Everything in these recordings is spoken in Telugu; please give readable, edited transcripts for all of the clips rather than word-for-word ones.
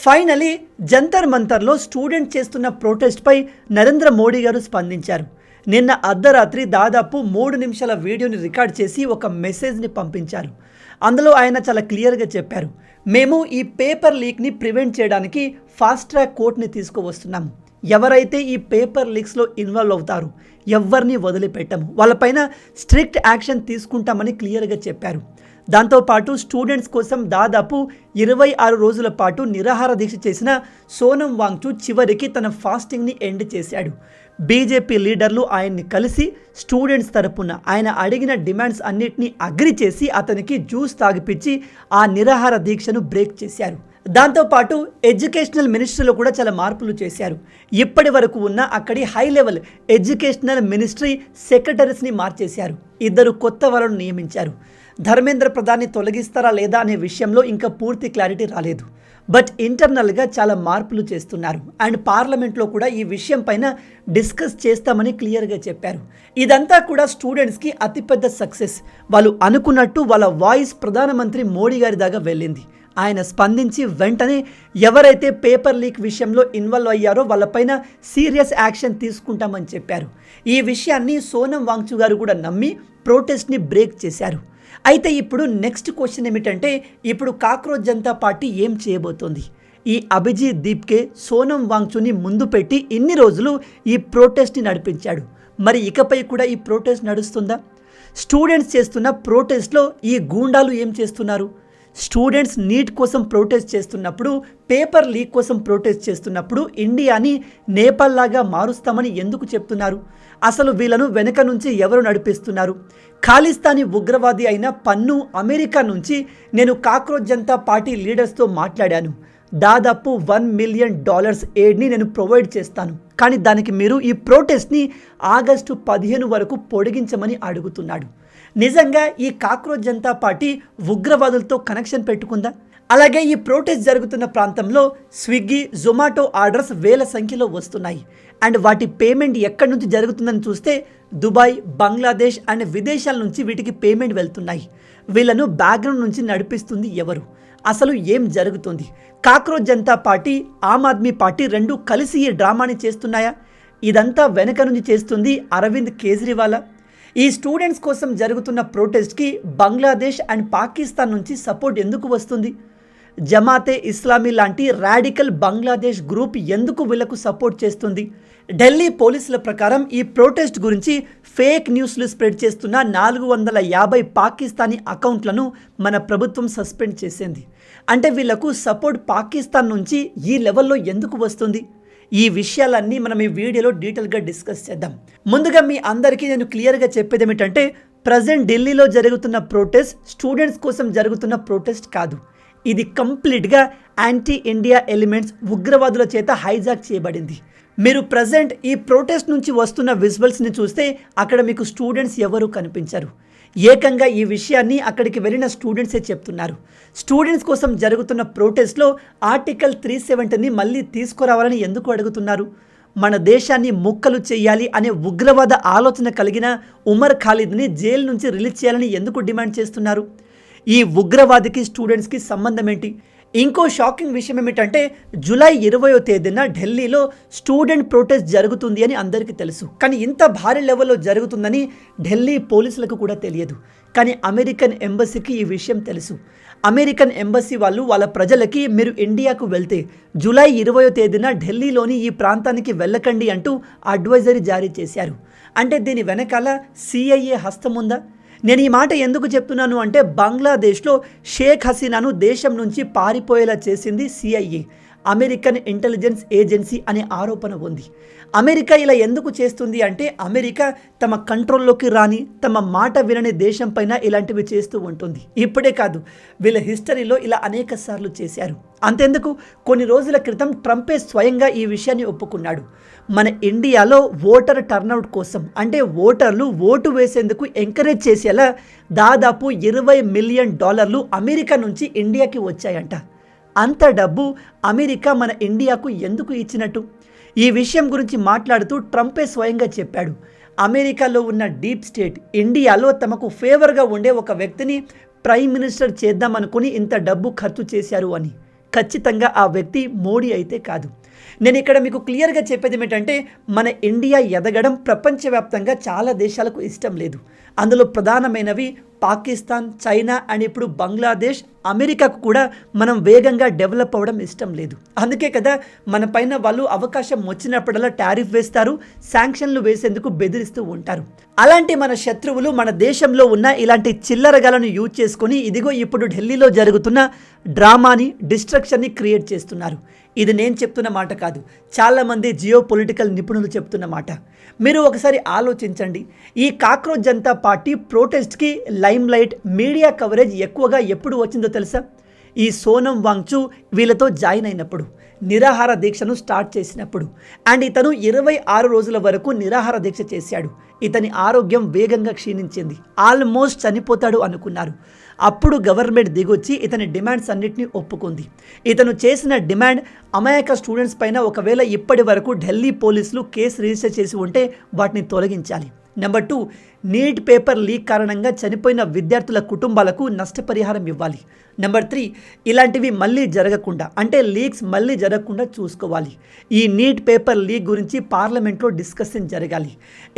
ఫైనలీ జంతర్ మంతర్లో స్టూడెంట్ చేస్తున్న ప్రొటెస్ట్పై నరేంద్ర మోడీ గారు స్పందించారు. నిన్న అర్ధరాత్రి దాదాపు 3 నిమిషాల వీడియోని రికార్డ్ చేసి ఒక మెసేజ్ని పంపించారు. అందులో ఆయన చాలా క్లియర్గా చెప్పారు, మేము ఈ పేపర్ లీక్ని ప్రివెంట్ చేయడానికి ఫాస్ట్ ట్రాక్ కోర్టుని తీసుకువస్తున్నాము. ఎవరైతే ఈ పేపర్ లీక్స్లో ఇన్వాల్వ్ అవుతారు ఎవరిని వదిలిపెట్టము, వాళ్ళపైన స్ట్రిక్ట్ యాక్షన్ తీసుకుంటామని క్లియర్గా చెప్పారు. దాంతోపాటు స్టూడెంట్స్ కోసం దాదాపు 26 రోజుల పాటు నిరాహార దీక్ష చేసిన సోనం వాంగ్చు చివరికి తన ఫాస్టింగ్ని ఎండ్ చేశాడు. బీజేపీ లీడర్లు ఆయన్ని కలిసి స్టూడెంట్స్ తరపున ఆయన అడిగిన డిమాండ్స్ అన్నిటినీ అగ్రి చేసి అతనికి జ్యూస్ తాగిపించి ఆ నిరాహార దీక్షను బ్రేక్ చేశారు. దాంతోపాటు ఎడ్యుకేషనల్ మినిస్ట్రీలో కూడా చాలా మార్పులు చేశారు. ఇప్పటి వరకు ఉన్న అక్కడి హై లెవెల్ ఎడ్యుకేషనల్ మినిస్ట్రీ సెక్రటరీస్ని మార్చేశారు. 2 కొత్త వాళ్ళను నియమించారు. ధర్మేంద్ర ప్రధాన్ని తొలగిస్తారా లేదా అనే విషయంలో ఇంకా పూర్తి క్లారిటీ రాలేదు. బట్ ఇంటర్నల్గా చాలా మార్పులు చేస్తున్నారు. అండ్ పార్లమెంట్లో కూడా ఈ విషయం పైన డిస్కస్ చేస్తామని క్లియర్గా చెప్పారు. ఇదంతా కూడా స్టూడెంట్స్కి అతిపెద్ద సక్సెస్. వాళ్ళు అనుకున్నట్టు వాళ్ళ వాయిస్ ప్రధానమంత్రి మోడీ గారి దాకా వెళ్ళింది. ఆయన స్పందించి వెంటనే ఎవరైతే పేపర్ లీక్ విషయంలో ఇన్వాల్వ్ అయ్యారో వాళ్ళపైన సీరియస్ యాక్షన్ తీసుకుంటామని చెప్పారు. ఈ విషయాన్ని సోనం వాంగ్చు గారు కూడా నమ్మి ప్రొటెస్ట్ని బ్రేక్ చేశారు. అయితే ఇప్పుడు నెక్స్ట్ క్వశ్చన్ ఏమిటంటే, ఇప్పుడు కాక్రోచ్ జనతా పార్టీ ఏం చేయబోతోంది? ఈ అభిజిత్ దీప్కే సోనం వాంగ్చుని ముందు పెట్టి ఇన్ని రోజులు ఈ ప్రొటెస్ట్ని నడిపించాడు. మరి ఇకపై కూడా ఈ ప్రొటెస్ట్ నడుస్తుందా? స్టూడెంట్స్ చేస్తున్న ప్రొటెస్ట్లో ఈ గూండాలు ఏం చేస్తున్నారు? స్టూడెంట్స్ నీట్ కోసం ప్రొటెస్ట్ చేస్తున్నప్పుడు, పేపర్ లీక్ కోసం ప్రొటెస్ట్ చేస్తున్నప్పుడు ఇండియాని నేపాల్ లాగా మారుస్తామని ఎందుకు చెప్తున్నారు? అసలు వీళ్ళను వెనక నుంచి ఎవరు నడిపిస్తున్నారు? ఖాళిస్తానీ ఉగ్రవాది అయిన పన్ను అమెరికా నుంచి నేను కాక్రోచ్ జనతా పార్టీ లీడర్స్తో మాట్లాడాను. దాదాపు $1 మిలియన్ ఎయిడ్ని నేను ప్రొవైడ్ చేస్తాను, కానీ దానికి మీరు ఈ ప్రొటెస్ట్ని ఆగస్టు 15 వరకు పొడిగించమని అడుగుతున్నాడు. నిజంగా ఈ కాక్రోచ్ జనతా పార్టీ ఉగ్రవాదులతో కనెక్షన్ పెట్టుకుందా? అలాగే ఈ ప్రొటెస్ట్ జరుగుతున్న ప్రాంతంలో స్విగ్గీ, జొమాటో ఆర్డర్స్ వేల సంఖ్యలో వస్తున్నాయి. అండ్ వాటి పేమెంట్ ఎక్కడి నుంచి జరుగుతుందని చూస్తే దుబాయ్, బంగ్లాదేశ్ అండ్ విదేశాల నుంచి వీటికి పేమెంట్ వెళ్తున్నాయి. వీళ్ళను బ్యాక్గ్రౌండ్ నుంచి నడిపిస్తుంది ఎవరు? అసలు ఏం జరుగుతుంది? కాక్రోచ్ జనతా పార్టీ, ఆమ్ ఆద్మీ పార్టీ రెండు కలిసి ఈ డ్రామాని చేస్తున్నాయా? ఇదంతా వెనక నుంచి చేస్తుంది అరవింద్ కేజ్రీవాలా? ఈ స్టూడెంట్స్ కోసం జరుగుతున్న ప్రొటెస్ట్కి బంగ్లాదేశ్ అండ్ పాకిస్తాన్ నుంచి సపోర్ట్ ఎందుకు వస్తుంది? జమాతే ఇస్లామీ లాంటి రాడికల్ బంగ్లాదేశ్ గ్రూప్ ఎందుకు వీళ్లకు సపోర్ట్ చేస్తుంది? ఢిల్లీ పోలీసుల ప్రకారం ఈ ప్రొటెస్ట్ గురించి ఫేక్ న్యూస్లు స్ప్రెడ్ చేస్తున్న 450 పాకిస్తానీ అకౌంట్లను మన ప్రభుత్వం సస్పెండ్ చేసింది. అంటే వీళ్లకు సపోర్ట్ పాకిస్తాన్ నుంచి ఈ లెవెల్లో ఎందుకు వస్తుంది? ఈ విషయాలన్నీ మనం ఈ వీడియోలో డీటెయిల్గా డిస్కస్ చేద్దాం. ముందుగా మీ అందరికీ నేను క్లియర్గా చెప్పేది ఏమిటంటే, ప్రజెంట్ ఢిల్లీలో జరుగుతున్న ప్రొటెస్ట్ స్టూడెంట్స్ కోసం జరుగుతున్న ప్రొటెస్ట్ కాదు. ఇది కంప్లీట్గా యాంటీ ఇండియా ఎలిమెంట్స్ ఉగ్రవాదుల చేత హైజాక్ చేయబడింది. మీరు ప్రజెంట్ ఈ ప్రొటెస్ట్ నుంచి వస్తున్న విజువల్స్ని చూస్తే అక్కడ మీకు స్టూడెంట్స్ ఎవరు కనిపించరు. ఏకంగా ఈ విషయాన్ని అక్కడికి వెళ్ళిన స్టూడెంట్సే చెప్తున్నారు. స్టూడెంట్స్ కోసం జరుగుతున్న ప్రొటెస్ట్లో ఆర్టికల్ 370ని మళ్ళీ తీసుకురావాలని ఎందుకు అడుగుతున్నారు? మన దేశాన్ని ముక్కలు చేయాలి అనే ఉగ్రవాద ఆలోచన కలిగిన ఉమర్ ఖాలిద్ని జైలు నుంచి రిలీజ్ చేయాలని ఎందుకు డిమాండ్ చేస్తున్నారు? ఈ ఉగ్రవాదికి స్టూడెంట్స్కి సంబంధం ఏంటి? ఇంకో షాకింగ్ విషయం ఏమిటంటే, జూలై 20వ తేదీన ఢిల్లీలో స్టూడెంట్ ప్రొటెస్ట్ జరుగుతుంది అని అందరికీ తెలుసు. కానీ ఇంత భారీ లెవెల్లో జరుగుతుందని ఢిల్లీ పోలీసులకు కూడా తెలియదు. కానీ అమెరికన్ ఎంబసీకి ఈ విషయం తెలుసు. అమెరికన్ ఎంబసీ వాళ్ళు వాళ్ళ ప్రజలకి మీరు ఇండియాకు వెళ్తే జూలై 20వ తేదీన ఢిల్లీలోని ఈ ప్రాంతానికి వెళ్ళకండి అంటూ అడ్వైజరీ జారీ చేశారు. అంటే దీని వెనకాల CIA హస్తం ఉందా? నేను ఈ మాట ఎందుకు చెప్తున్నాను అంటే, బంగ్లాదేశ్లో షేక్ హసీనాను దేశం నుంచి పారిపోయేలా చేసింది CIA, అమెరికన్ ఇంటెలిజెన్స్ ఏజెన్సీ అనే ఆరోపణ ఉంది. అమెరికా ఇలా ఎందుకు చేస్తుంది అంటే, అమెరికా తమ కంట్రోల్లోకి రాని, తమ మాట వినని దేశం పైన ఇలాంటివి చేస్తూ ఉంటుంది. ఇప్పుడే కాదు, వీళ్ళ హిస్టరీలో ఇలా అనేక సార్లు చేశారు. అంతెందుకు, కొన్ని రోజుల క్రితం ట్రంపే స్వయంగా ఈ విషయాన్ని ఒప్పుకున్నాడు. మన ఇండియాలో ఓటర్ టర్నౌట్ కోసం, అంటే ఓటర్లు ఓటు వేసేందుకు ఎంకరేజ్ చేసేలా దాదాపు $20 మిలియన్ అమెరికా నుంచి ఇండియాకి వచ్చాయంట. అంత డబ్బు అమెరికా మన ఇండియాకు ఎందుకు ఇచ్చినట్టు? ఈ విషయం గురించి మాట్లాడుతూ ట్రంపే స్వయంగా చెప్పాడు, అమెరికాలో ఉన్న డీప్ స్టేట్ ఇండియాలో తమకు ఫేవర్గా ఉండే ఒక వ్యక్తిని ప్రైమ్ మినిస్టర్ చేద్దామనుకుని ఇంత డబ్బు ఖర్చు చేశారు అని. ఖచ్చితంగా ఆ వ్యక్తి మోడీ అయితే కాదు. నేను ఇక్కడ మీకు క్లియర్గా చెప్పేది ఏమిటంటే, మన ఇండియా ఎదగడం ప్రపంచవ్యాప్తంగా చాలా దేశాలకు ఇష్టం లేదు. అందులో ప్రధానమైనవి పాకిస్తాన్, చైనా అండ్ ఇప్పుడు బంగ్లాదేశ్, అమెరికాకు కూడా మనం వేగంగా డెవలప్ అవ్వడం ఇష్టం లేదు. అందుకే కదా మన పైన వాళ్ళు అవకాశం వచ్చినప్పుడల్లా టారిఫ్ వేస్తారు, శాంక్షన్లు వేసేందుకు బెదిరిస్తూ ఉంటారు. అలాంటి మన శత్రువులు మన దేశంలో ఉన్న ఇలాంటి చిల్లరగాలను యూజ్ చేసుకొని ఇదిగో ఇప్పుడు ఢిల్లీలో జరుగుతున్న డ్రామాని, డిస్ట్రక్షన్ని క్రియేట్ చేస్తున్నారు. ఇది నేను చెప్తున్న మాట కాదు, చాలామంది జియో పొలిటికల్ నిపుణులు చెప్తున్న మాట. మీరు ఒకసారి ఆలోచించండి, ఈ కాక్రోచ్ జనతా పార్టీ ప్రొటెస్ట్కి లైమ్ లైట్, మీడియా కవరేజ్ ఎక్కువగా ఎప్పుడు వచ్చిందో తెలుసా? ఈ సోనం వాంగ్చూ వీళ్ళతో జాయిన్ అయినప్పుడు, నిరాహార దీక్షను స్టార్ట్ చేసినప్పుడు. అండ్ ఇతను 26 రోజుల వరకు నిరాహార దీక్ష చేశాడు. ఇతని ఆరోగ్యం వేగంగా క్షీణించింది, ఆల్మోస్ట్ చనిపోతాడు అనుకున్నారు. అప్పుడు గవర్నమెంట్ దిగొచ్చి ఇతని డిమాండ్స్ అన్నిటినీ ఒప్పుకుంది. ఇతను చేసిన డిమాండ్, అమాయక స్టూడెంట్స్ పైన ఒకవేళ ఇప్పటి వరకు ఢిల్లీ పోలీసులు కేసు రిజిస్టర్ చేసి ఉంటే వాటిని తొలగించాలి. నెంబర్ 2, నీట్ పేపర్ లీక్ కారణంగా చనిపోయిన విద్యార్థుల కుటుంబాలకు నష్టపరిహారం ఇవ్వాలి. నెంబర్ 3, ఇలాంటివి మళ్ళీ జరగకుండా, అంటే లీక్స్ మళ్ళీ జరగకుండా చూసుకోవాలి. ఈ నీట్ పేపర్ లీక్ గురించి పార్లమెంట్లో డిస్కషన్ జరగాలి.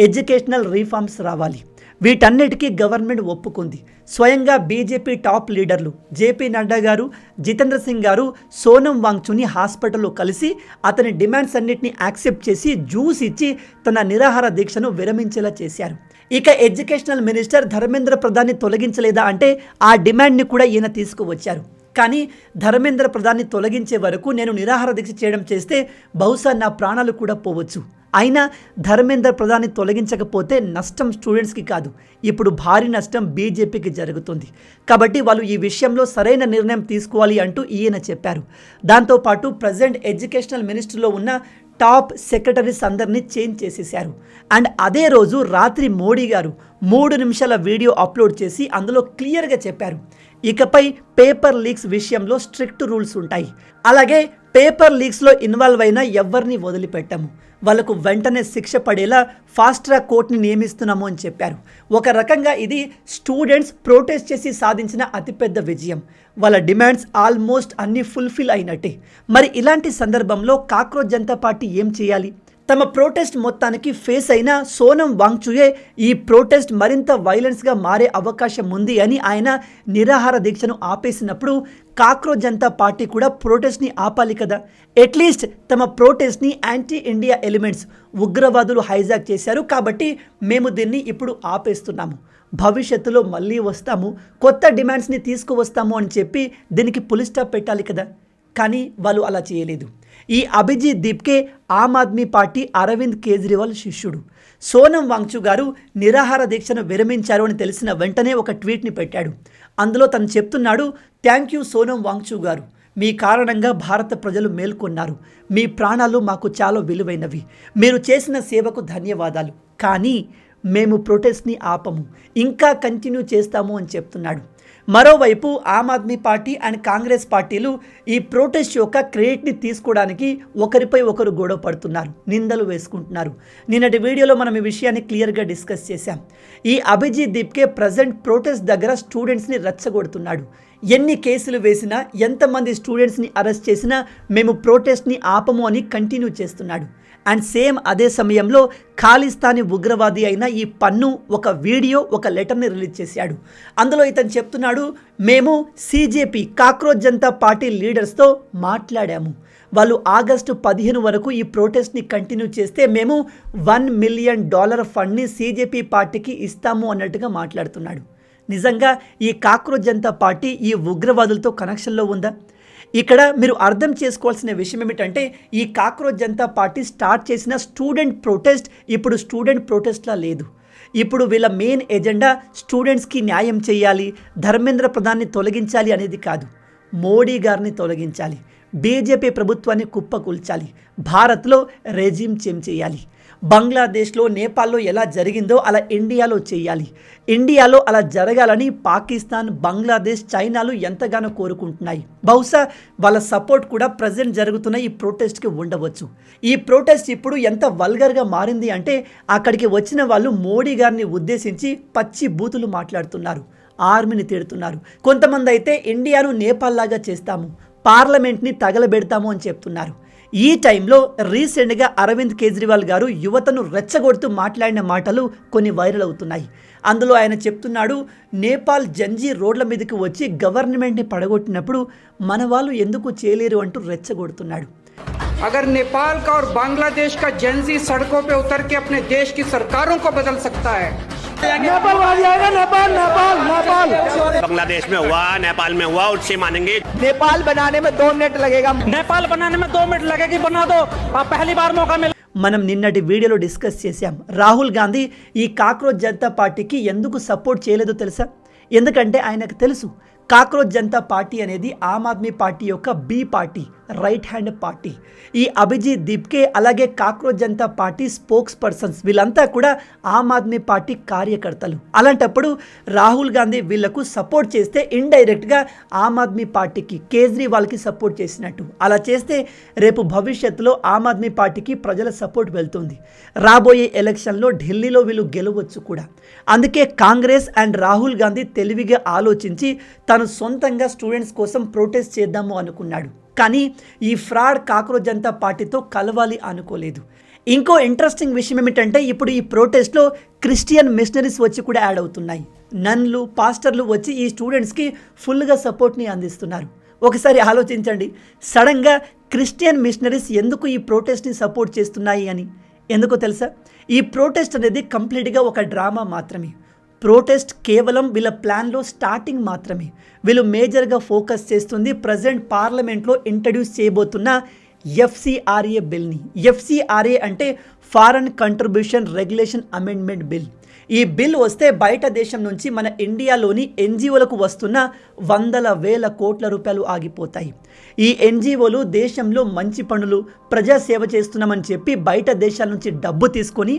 ఎడ్యుకేషనల్ రీఫార్మ్స్ రావాలి. వీటన్నిటికీ గవర్నమెంట్ ఒప్పుకుంది. స్వయంగా బీజేపీ టాప్ లీడర్లు జేపీ నడ్డా గారు, జితేంద్ర సింగ్ గారు సోనం వాంగ్చూని హాస్పిటల్లో కలిసి అతని డిమాండ్స్ అన్నిటిని యాక్సెప్ట్ చేసి జ్యూస్ ఇచ్చి తన నిరాహార దీక్షను విరమించేలా చేశారు. ఇక ఎడ్యుకేషనల్ మినిస్టర్ ధర్మేంద్ర ప్రధాన్ని తొలగించలేదా అంటే ఆ డిమాండ్ని కూడా ఈయన తీసుకువచ్చారు. కానీ ధర్మేంద్ర ప్రధాన్ని తొలగించే వరకు నేను నిరాహార దీక్ష చేయడం చేస్తే బహుశా నా ప్రాణాలు కూడా పోవచ్చు. అయినా ధర్మేంద్ర ప్రధాన్ని తొలగించకపోతే నష్టం స్టూడెంట్స్కి కాదు, ఇప్పుడు భారీ నష్టం బీజేపీకి జరుగుతుంది. కాబట్టి వాళ్ళు ఈ విషయంలో సరైన నిర్ణయం తీసుకోవాలి అంటూ ఈయన చెప్పారు. దాంతోపాటు ప్రజెంట్ ఎడ్యుకేషనల్ మినిస్ట్రీలో ఉన్న టాప్ సెక్రటరీస్ అందరినీ చేంజ్ చేసేశారు. అండ్ అదే రోజు రాత్రి మోడీ గారు 3 నిమిషాల వీడియో అప్లోడ్ చేసి అందులో క్లియర్గా చెప్పారు, ఇకపై పేపర్ లీక్స్ విషయంలో స్ట్రిక్ట్ రూల్స్ ఉంటాయి. అలాగే పేపర్ లీక్స్లో ఇన్వాల్వ్ అయిన ఎవరిని వదిలిపెట్టాము, వాళ్ళకు వెంటనే శిక్ష పడేలా ఫాస్ట్ ట్రాక్ కోర్టుని నియమిస్తున్నాము అని చెప్పారు. ఒక రకంగా ఇది స్టూడెంట్స్ ప్రొటెస్ట్ చేసి సాధించిన అతిపెద్ద విజయం. వాళ్ళ డిమాండ్స్ ఆల్మోస్ట్ అన్నీ ఫుల్ఫిల్ అయినట్టే. మరి ఇలాంటి సందర్భంలో కాక్రోచ్ జనతా పార్టీ ఏం చేయాలి? తమ ప్రొటెస్ట్ మొత్తానికి ఫేస్ అయిన సోనం వాంగ్చూయే ఈ ప్రొటెస్ట్ మరింత వైలెన్స్గా మారే అవకాశం ఉంది అని ఆయన నిరాహార దీక్షను ఆపేసినప్పుడు కాక్రోచ్ జనతా పార్టీ కూడా ప్రొటెస్ట్ని ఆపాలి కదా. అట్లీస్ట్ తమ ప్రొటెస్ట్ని యాంటీ ఇండియా ఎలిమెంట్స్, ఉగ్రవాదులు హైజాక్ చేశారు కాబట్టి మేము దీన్ని ఇప్పుడు ఆపేస్తున్నాము, భవిష్యత్తులో మళ్ళీ వస్తాము, కొత్త డిమాండ్స్ని తీసుకువస్తాము అని చెప్పి దీనికి పులి స్టాప్ పెట్టాలి కదా. కానీ వాళ్ళు అలా చేయలేదు. ఈ అభిజిత్ దీప్కే ఆమ్ ఆద్మీ పార్టీ అరవింద్ కేజ్రీవాల్ శిష్యుడు. సోనం వాంగ్చూ గారు నిరాహార దీక్షను విరమించారు అని తెలిసిన వెంటనే ఒక ట్వీట్ని పెట్టాడు. అందులో తను చెప్తున్నాడు, థ్యాంక్ యూ సోనం వాంగ్చూ గారు, మీ కారణంగా భారత ప్రజలు మేల్కొన్నారు, మీ ప్రాణాలు మాకు చాలా విలువైనవి, మీరు చేసిన సేవకు ధన్యవాదాలు, కానీ మేము ప్రొటెస్ట్ని ఆపము, ఇంకా కంటిన్యూ చేస్తాము అని చెప్తున్నాడు. మరోవైపు ఆమ్ ఆద్మీ పార్టీ అండ్ కాంగ్రెస్ పార్టీలు ఈ ప్రొటెస్ట్ యొక్క క్రెడిట్ని తీసుకోవడానికి ఒకరిపై ఒకరు గొడవ పడుతున్నారు, నిందలు వేసుకుంటున్నారు. నిన్నటి వీడియోలో మనం ఈ విషయాన్ని క్లియర్గా డిస్కస్ చేశాం. ఈ అభిజిత్ దీప్కే ప్రజెంట్ ప్రొటెస్ట్ దగ్గర స్టూడెంట్స్ని రెచ్చగొడుతున్నాడు. ఎన్ని కేసులు వేసినా, ఎంతమంది స్టూడెంట్స్ని అరెస్ట్ చేసినా మేము ప్రొటెస్ట్ని ఆపము అని కంటిన్యూ చేస్తున్నాడు. అండ్ సేమ్ అదే సమయంలో ఖాళిస్తానీ ఉగ్రవాది అయిన ఈ పన్ను ఒక వీడియో, ఒక లెటర్ని రిలీజ్ చేశాడు. అందులో ఇతను చెప్తున్నాడు, మేము CJP కాక్రోచ్ జనతా పార్టీ లీడర్స్తో మాట్లాడాము, వాళ్ళు ఆగస్టు 15 వరకు ఈ ప్రొటెస్ట్ని కంటిన్యూ చేస్తే మేము $1 మిలియన్ ఫండ్ని CJP పార్టీకి ఇస్తాము అన్నట్టుగా మాట్లాడుతున్నాడు. నిజంగా ఈ కాక్రోచ్ జనతా పార్టీ ఈ ఉగ్రవాదులతో కనెక్షన్లో ఉందా? ఇక్కడ మీరు అర్థం చేసుకోవాల్సిన విషయం ఏమిటంటే, ఈ కాక్రోచ్ జనతా పార్టీ స్టార్ట్ చేసిన స్టూడెంట్ ప్రొటెస్ట్ ఇప్పుడు స్టూడెంట్ ప్రొటెస్ట్లా లేదు. ఇప్పుడు వీళ్ళ మెయిన్ ఎజెండా స్టూడెంట్స్కి న్యాయం చేయాలి, ధర్మేంద్ర ప్రధాన్ని తొలగించాలి అనేది కాదు, మోడీ గారిని తొలగించాలి, బీజేపీ ప్రభుత్వాన్ని కుప్పకూల్చాలి, భారత్లో రెజీమ్ చేంజ్ చేయాలి. బంగ్లాదేశ్లో, నేపాల్లో ఎలా జరిగిందో అలా ఇండియాలో చేయాలి. ఇండియాలో అలా జరగాలని పాకిస్తాన్, బంగ్లాదేశ్, చైనాలు ఎంతగానో కోరుకుంటున్నాయి. బహుశా వాళ్ళ సపోర్ట్ కూడా ప్రజెంట్ జరుగుతున్న ఈ ప్రొటెస్ట్కి ఉండవచ్చు. ఈ ప్రొటెస్ట్ ఇప్పుడు ఎంత వల్గర్గా మారింది అంటే, అక్కడికి వచ్చిన వాళ్ళు మోడీ గారిని ఉద్దేశించి పచ్చి బూతులు మాట్లాడుతున్నారు, ఆర్మీని తిడుతున్నారు. కొంతమంది అయితే ఇండియాను నేపాల్ లాగా చేస్తాము, పార్లమెంట్ని తగలబెడతాము అని చెప్తున్నారు. ఈ టైంలో రీసెంట్గా అరవింద్ కేజ్రీవాల్ గారు యువతను రెచ్చగొడుతూ మాట్లాడిన మాటలు కొన్ని వైరల్ అవుతున్నాయి. అందులో ఆయన చెప్తున్నాడు, నేపాల్ జంజీ రోడ్ల మీదకి వచ్చి గవర్నమెంట్ని పడగొట్టినప్పుడు మన వాళ్ళు ఎందుకు చేయలేరు అంటూ రెచ్చగొడుతున్నాడు. अगर नेपाल का और बांग्लादेश का जेंजी सड़कों पे उतर के अपने देश की सरकारों को बदल सकता है। नेपाल नेपाल नेपाल नेपाल बांग्लादेश में हुआ, नेपाल में हुआ, उससे मानेंगे। नेपाल बनाने में 2 मिनट लगेगा। नेपाल बनाने में 2 मिनट लगेगी, बना दो। पहली बार मौका मिला। మనం నిన్నటి వీడియోలో డిస్కస్ చేశాం. రాహుల్ గాంధీ ఈ కాక్రోచ్ జనతా పార్టీకి ఎందుకు సపోర్ట్ చేయలేదో తెలుసా? ఎందుకంటే ఆయనకు తెలుసు కాక్రోచ్ జనతా పార్టీ అనేది ఆమ్ ఆద్మీ పార్టీ యొక్క B party, right hand party. ఈ అభిజిత్ దీప్కే అలాగే cockroach Janata party spokespersons వీళ్ళంతా కూడా ఆమ్ ఆద్మీ పార్టీ కార్యకర్తలు. అలాంటప్పుడు రాహుల్ గాంధీ వీళ్లకు సపోర్ట్ చేస్తే ఇండైరెక్ట్గా ఆమ్ ఆద్మీ పార్టీకి, కేజ్రీవాల్కి సపోర్ట్ చేసినట్టు. అలా చేస్తే రేపు భవిష్యత్తులో ఆమ్ ఆద్మీ పార్టీకి ప్రజల సపోర్ట్ వెళ్తుంది. రాబోయే ఎలక్షన్లో ఢిల్లీలో వీళ్ళు గెలవచ్చు కూడా. అందుకే కాంగ్రెస్ అండ్ రాహుల్ గాంధీ తెలివిగా ఆలోచించి తను సొంతంగా స్టూడెంట్స్ కోసం ప్రొటెస్ట్ చేద్దాము అనుకున్నాడు. కానీ ఈ ఫ్రాడ్ కాక్రోచ్ జనతా పార్టీతో కలవాలి అనుకోలేదు. ఇంకో ఇంట్రెస్టింగ్ విషయం ఏమిటంటే ఇప్పుడు ఈ ప్రొటెస్ట్లో క్రిస్టియన్ మిషనరీస్ వచ్చి కూడా యాడ్ అవుతున్నాయి. నన్లు, పాస్టర్లు వచ్చి ఈ స్టూడెంట్స్కి ఫుల్గా సపోర్ట్ని అందిస్తున్నారు. ఒకసారి ఆలోచించండి, సడన్గా క్రిస్టియన్ మిషనరీస్ ఎందుకు ఈ ప్రొటెస్ట్ని సపోర్ట్ చేస్తున్నాయి అని. ఎందుకో తెలుసా? ఈ ప్రొటెస్ట్ అనేది కంప్లీట్గా ఒక డ్రామా మాత్రమే. ప్రొటెస్ట్ కేవలం వీళ్ళ ప్లాన్లో స్టార్టింగ్ మాత్రమే. వీళ్ళు మేజర్గా ఫోకస్ చేస్తుంది ప్రజెంట్ పార్లమెంట్లో ఇంట్రడ్యూస్ చేయబోతున్న ఎఫ్సిఆర్ఏ బిల్ని. ఎఫ్సిఆర్ఏ అంటే foreign contribution regulation amendment bill. ఈ బిల్ వస్తే బయట దేశం నుంచి మన ఇండియాలోని ఎన్జిఓలకు వస్తున్న వందల వేల కోట్ల రూపాయలు ఆగిపోతాయి. ఈ ఎన్జిఓలు దేశంలో మంచి పనులు, ప్రజాసేవ చేస్తున్నామని చెప్పి బయట దేశాల నుంచి డబ్బు తీసుకొని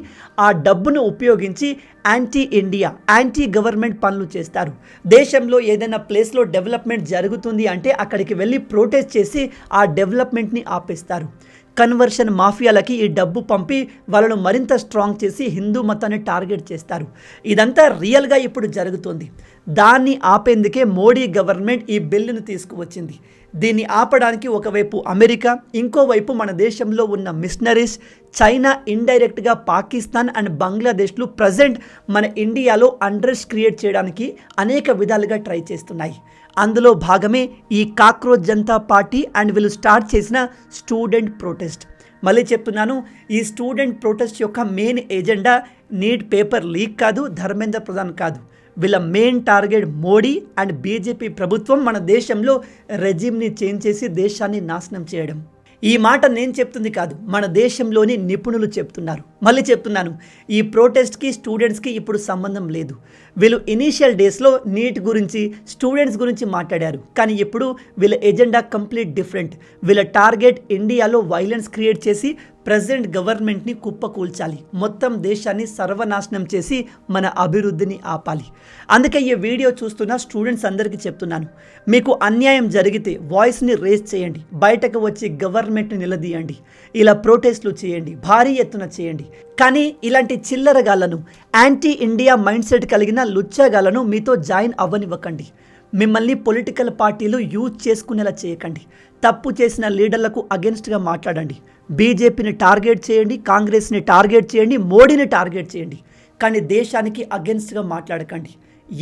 ఆ డబ్బును ఉపయోగించి యాంటీ ఇండియా, యాంటీ గవర్నమెంట్ పనులు చేస్తారు. దేశంలో ఏదైనా ప్లేస్లో డెవలప్మెంట్ జరుగుతుంది అంటే అక్కడికి వెళ్ళి ప్రొటెస్ట్ చేసి ఆ డెవలప్మెంట్ని ఆపేస్తారు. కన్వర్షన్ మాఫియాలకి ఈ డబ్బు పంపి వాళ్ళను మరింత స్ట్రాంగ్ చేసి హిందూ మతాన్ని టార్గెట్ చేస్తారు. ఇదంతా రియల్గా ఇప్పుడు జరుగుతుంది. దాన్ని ఆపేందుకే మోడీ గవర్నమెంట్ ఈ బిల్లును తీసుకువచ్చింది. దీన్ని ఆపడానికి ఒకవైపు అమెరికా, ఇంకోవైపు మన దేశంలో ఉన్న మిషనరీస్, చైనా, ఇండైరెక్ట్గా పాకిస్తాన్ అండ్ బంగ్లాదేశ్లు ప్రజెంట్ మన ఇండియాలో అన్రెస్ట్ క్రియేట్ చేయడానికి అనేక విధాలుగా ట్రై చేస్తున్నాయి. అందులో భాగమే ఈ కాక్రోచ్ జనతా పార్టీ అండ్ వీళ్ళు స్టార్ట్ చేసిన స్టూడెంట్ ప్రొటెస్ట్. మళ్ళీ చెప్తున్నాను, ఈ స్టూడెంట్ ప్రొటెస్ట్ యొక్క main agenda neat paper leak కాదు, ధర్మేంద్ర ప్రధాన్ కాదు. వీళ్ళ main target Modi and BJP ప్రభుత్వం మన దేశంలో రెజిమ్ని చేంజ్ చేసి దేశాన్ని నాశనం చేయడం. ఈ మాట నేను చెప్తుంది కాదు, మన దేశంలోని నిపుణులు చెప్తున్నారు. మళ్ళీ చెప్తున్నాను, ఈ ప్రొటెస్ట్కి స్టూడెంట్స్కి ఇప్పుడు సంబంధం లేదు. వీళ్ళు ఇనీషియల్ డేస్లో నీట్ గురించి, స్టూడెంట్స్ గురించి మాట్లాడారు. కానీ ఇప్పుడు వీళ్ళ ఎజెండా కంప్లీట్ డిఫరెంట్. వీళ్ళ టార్గెట్ ఇండియాలో వైలెన్స్ క్రియేట్ చేసి ప్రెసిడెంట్ గవర్నమెంట్ని కుప్పకూల్చాలి, మొత్తం దేశాన్ని సర్వనాశనం చేసి మన అభివృద్ధిని ఆపాలి. అందుకే ఈ వీడియో చూస్తున్న స్టూడెంట్స్ అందరికీ చెప్తున్నాను, మీకు అన్యాయం జరిగితే వాయిస్ని రేస్ చేయండి, బయటకు వచ్చి గవర్నమెంట్ని నిలదీయండి, ఇలా ప్రొటెస్ట్లు చేయండి, భారీ ఎత్తున చేయండి. కానీ ఇలాంటి చిల్లరగాళ్లను, యాంటీ ఇండియా మైండ్ సెట్ కలిగిన లుచ్చగాళ్లను మీతో జాయిన్ అవ్వనివ్వకండి. మిమ్మల్ని పొలిటికల్ పార్టీలు యూజ్ చేసుకునేలా చేయకండి. తప్పు చేసిన లీడర్లకు అగెన్స్ట్గా మాట్లాడండి. బీజేపీని టార్గెట్ చేయండి, కాంగ్రెస్ని టార్గెట్ చేయండి, మోడీని టార్గెట్ చేయండి. కానీ దేశానికి అగెన్స్ట్గా మాట్లాడకండి.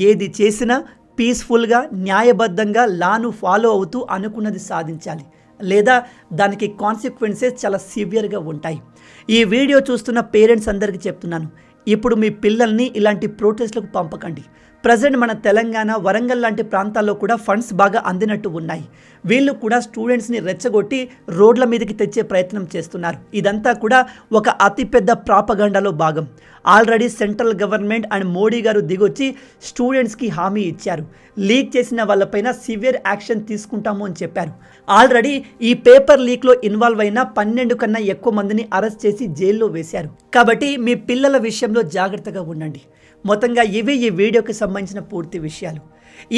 ఏది చేసినా పీస్ఫుల్గా, న్యాయబద్ధంగా లాను ఫాలో అవుతూ అనుకున్నది సాధించాలి, లేదా దానికి కాన్సిక్వెన్సెస్ చాలా సివియర్గా ఉంటాయి. ఈ వీడియో చూస్తున్న పేరెంట్స్ అందరికీ చెప్తున్నాను, ఇప్పుడు మీ పిల్లల్ని ఇలాంటి ప్రొటెస్ట్లకు పంపకండి. ప్రజెంట్ మన తెలంగాణ, వరంగల్ లాంటి ప్రాంతాల్లో కూడా ఫండ్స్ బాగా అందినట్టు ఉన్నాయి. వీళ్ళు కూడా స్టూడెంట్స్ని రెచ్చగొట్టి రోడ్ల మీదకి తెచ్చే ప్రయత్నం చేస్తున్నారు. ఇదంతా కూడా ఒక అతిపెద్ద ప్రాపగండాలో భాగం. Already central government and Modi గారు దిగొచ్చి స్టూడెంట్స్కి హామీ ఇచ్చారు. లీక్ చేసిన వాళ్ళపైన సివియర్ యాక్షన్ తీసుకుంటాము అని చెప్పారు. ఆల్రెడీ ఈ పేపర్ లీక్లో ఇన్వాల్వ్ అయిన 12 కన్నా ఎక్కువ మందిని అరెస్ట్ చేసి జైల్లో వేశారు. కాబట్టి మీ పిల్లల విషయంలో జాగ్రత్తగా ఉండండి. మొత్తంగా ఇవి ఈ వీడియోకి సంబంధించిన పూర్తి విషయాలు.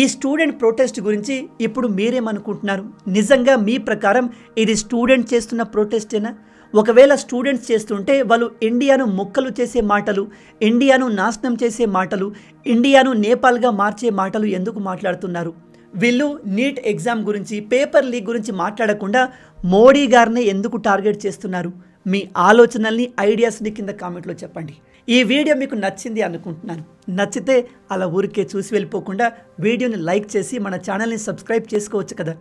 ఈ స్టూడెంట్ ప్రొటెస్ట్ గురించి ఇప్పుడు మీరేమనుకుంటున్నారు? నిజంగా మీ ప్రకారం ఇది స్టూడెంట్ చేస్తున్న ప్రొటెస్టేనా? ఒకవేళ స్టూడెంట్స్ చేస్తుంటే వాళ్ళు ఇండియాను ముక్కలు చేసే మాటలు, ఇండియాను నాశనం చేసే మాటలు, ఇండియాను నేపాల్గా మార్చే మాటలు ఎందుకు మాట్లాడుతున్నారు? వీళ్ళు నీట్ ఎగ్జామ్ గురించి పేపర్ లీక్ గురించి మాట్లాడకుండా మోడీ గారిని ఎందుకు టార్గెట్ చేస్తున్నారు? మీ ఆలోచనల్ని ఐడియాస్ని కింద కామెంట్లో చెప్పండి. ఈ వీడియో మీకు నచ్చింది అనుకుంటున్నాను. నచ్చితే అలా ఊరికే చూసి వెళ్ళిపోకుండా వీడియోని లైక్ చేసి మన ఛానల్ని సబ్స్క్రైబ్ చేసుకోవచ్చు కదా.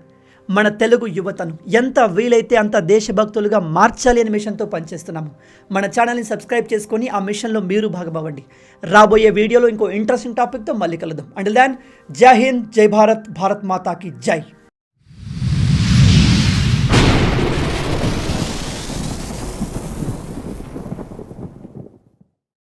మన తెలుగు యువతను ఎంత వీలైతే అంత దేశభక్తులుగా మార్చాలి అనే మిషన్తో పనిచేస్తున్నాము. మన ఛానల్ని సబ్స్క్రైబ్ చేసుకొని ఆ మిషన్లో మీరు భాగమవ్వండి. రాబోయే వీడియోలో ఇంకో ఇంట్రెస్టింగ్ టాపిక్తో మళ్ళీ కలుద్దాం. అంటిల్ దెన్, జై హింద్, జై భారత్, భారత్ మాతాకి జై.